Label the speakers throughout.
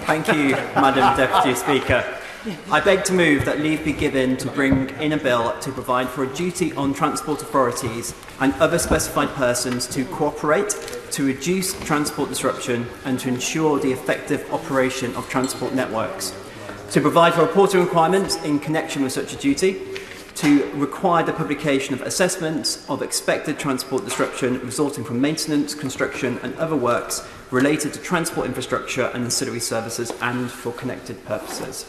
Speaker 1: Thank you, Madam Deputy Speaker. I beg to move that leave be given to bring in a bill to provide for a duty on transport authorities and other specified persons to cooperate to reduce transport disruption and to ensure the effective operation of transport networks, to provide for reporting requirements in connection with such a duty, to require the publication of assessments of expected transport disruption resulting from maintenance, construction and other works related to transport infrastructure and ancillary services and for connected purposes.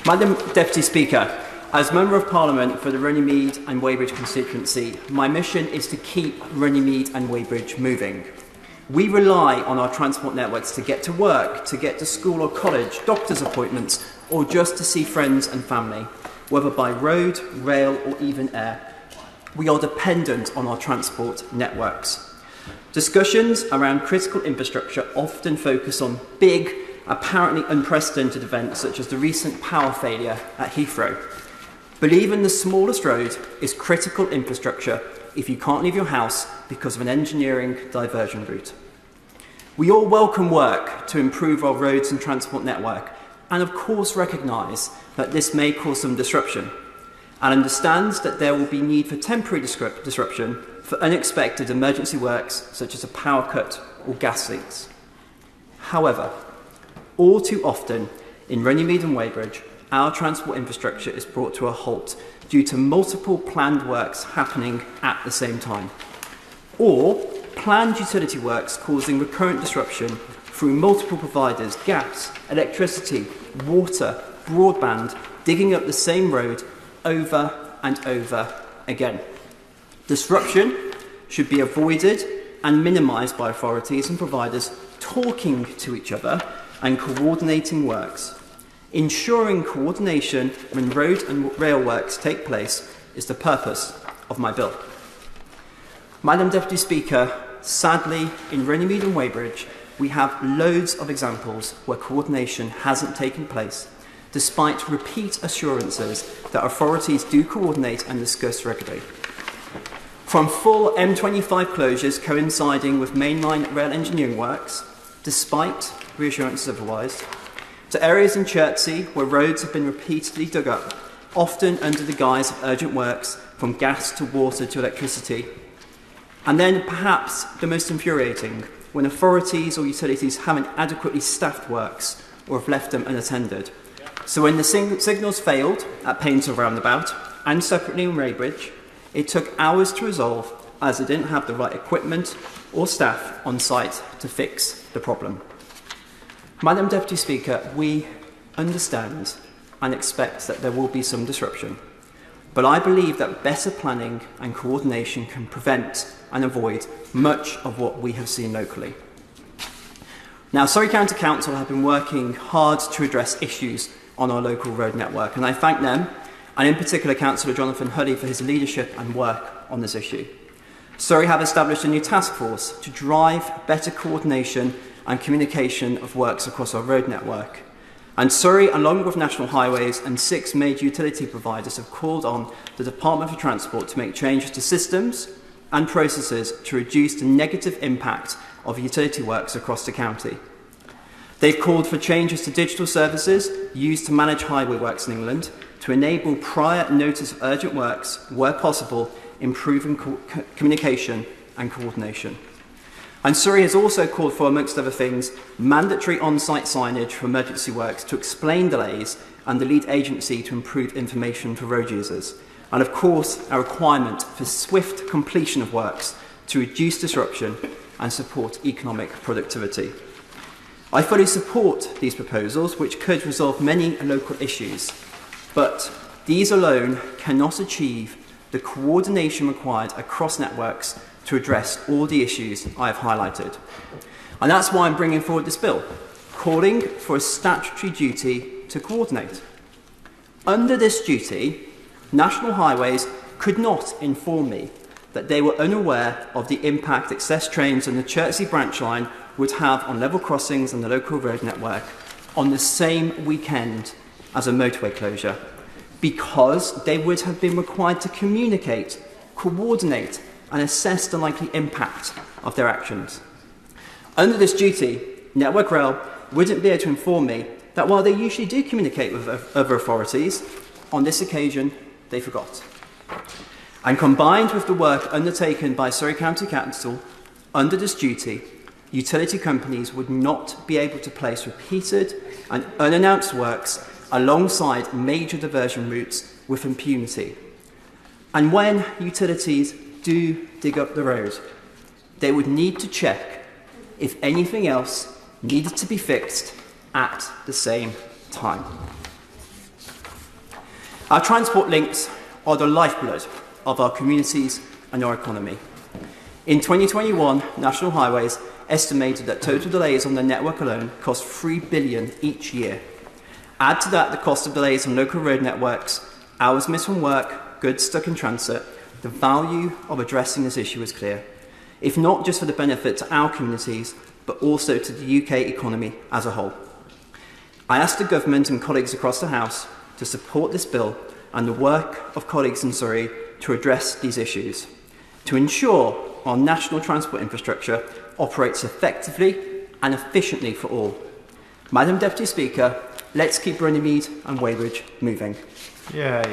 Speaker 1: Madam Deputy Speaker, as Member of Parliament for the Runnymede and Weybridge constituency, my mission is to keep Runnymede and Weybridge moving. We rely on our transport networks to get to work, to get to school or college, doctor's appointments, or just to see friends and family, whether by road, rail, or even air. We are dependent on our transport networks. Discussions around critical infrastructure often focus on big, apparently unprecedented events such as the recent power failure at Heathrow. But even the smallest road is critical infrastructure if you can't leave your house because of an engineering diversion route. We all welcome work to improve our roads and transport network and of course recognise that this may cause some disruption and understands that there will be need for temporary disruption for unexpected emergency works such as a power cut or gas leaks. However, all too often in Runnymede and Weybridge, our transport infrastructure is brought to a halt due to multiple planned works happening at the same time, or planned utility works causing recurrent disruption through multiple providers, gas, electricity, water, broadband, digging up the same road over and over again. Disruption should be avoided and minimised by authorities and providers talking to each other and coordinating works. Ensuring coordination when road and rail works take place is the purpose of my bill. Madam Deputy Speaker, sadly, in Runnymede and Weybridge, we have loads of examples where coordination hasn't taken place, despite repeat assurances that authorities do coordinate and discuss regularly. From full M25 closures coinciding with mainline rail engineering works, despite reassurances otherwise, to areas in Chertsey where roads have been repeatedly dug up, often under the guise of urgent works from gas to water to electricity. And then perhaps the most infuriating, when authorities or utilities haven't adequately staffed works or have left them unattended. So when the signals failed at Painshill Roundabout and separately in Weybridge, it took hours to resolve as they didn't have the right equipment or staff on site to fix the problem. Madam Deputy Speaker, we understand and expect that there will be some disruption, but I believe that better planning and coordination can prevent and avoid much of what we have seen locally. Now, Surrey County Council have been working hard to address issues on our local road network, and I thank them, and in particular Councillor Jonathan Huddy, for his leadership and work on this issue. Surrey have established a new task force to drive better coordination and communication of works across our road network. And Surrey, along with National Highways and 6 major utility providers, have called on the Department for Transport to make changes to systems and processes to reduce the negative impact of utility works across the county. They've called for changes to digital services used to manage highway works in England to enable prior notice of urgent works where possible, improving communication and coordination. And Surrey has also called for, amongst other things, mandatory on-site signage for emergency works to explain delays and the lead agency to improve information for road users. And of course, a requirement for swift completion of works to reduce disruption and support economic productivity. I fully support these proposals, which could resolve many local issues, but these alone cannot achieve the coordination required across networks to address all the issues I have highlighted. And that's why I'm bringing forward this bill, calling for a statutory duty to coordinate. Under this duty, National Highways could not inform me that they were unaware of the impact excess trains on the Chertsey branch line would have on level crossings and the local road network on the same weekend as a motorway closure, because they would have been required to communicate, coordinate, and assess the likely impact of their actions. Under this duty, Network Rail wouldn't be able to inform me that while they usually do communicate with other authorities, on this occasion they forgot. And combined with the work undertaken by Surrey County Council under this duty, utility companies would not be able to place repeated and unannounced works alongside major diversion routes with impunity. And when utilities do dig up the road, they would need to check if anything else needed to be fixed at the same time. Our transport links are the lifeblood of our communities and our economy. In 2021, National Highways estimated that total delays on the network alone cost $3 billion each year. Add to that the cost of delays on local road networks, hours missed from work, goods stuck in transit. The value of addressing this issue is clear, if not just for the benefit to our communities, but also to the UK economy as a whole. I ask the government and colleagues across the House to support this bill and the work of colleagues in Surrey to address these issues, to ensure our national transport infrastructure operates effectively and efficiently for all. Madam Deputy Speaker, let's keep Runnymede and Weybridge moving.
Speaker 2: Yeah.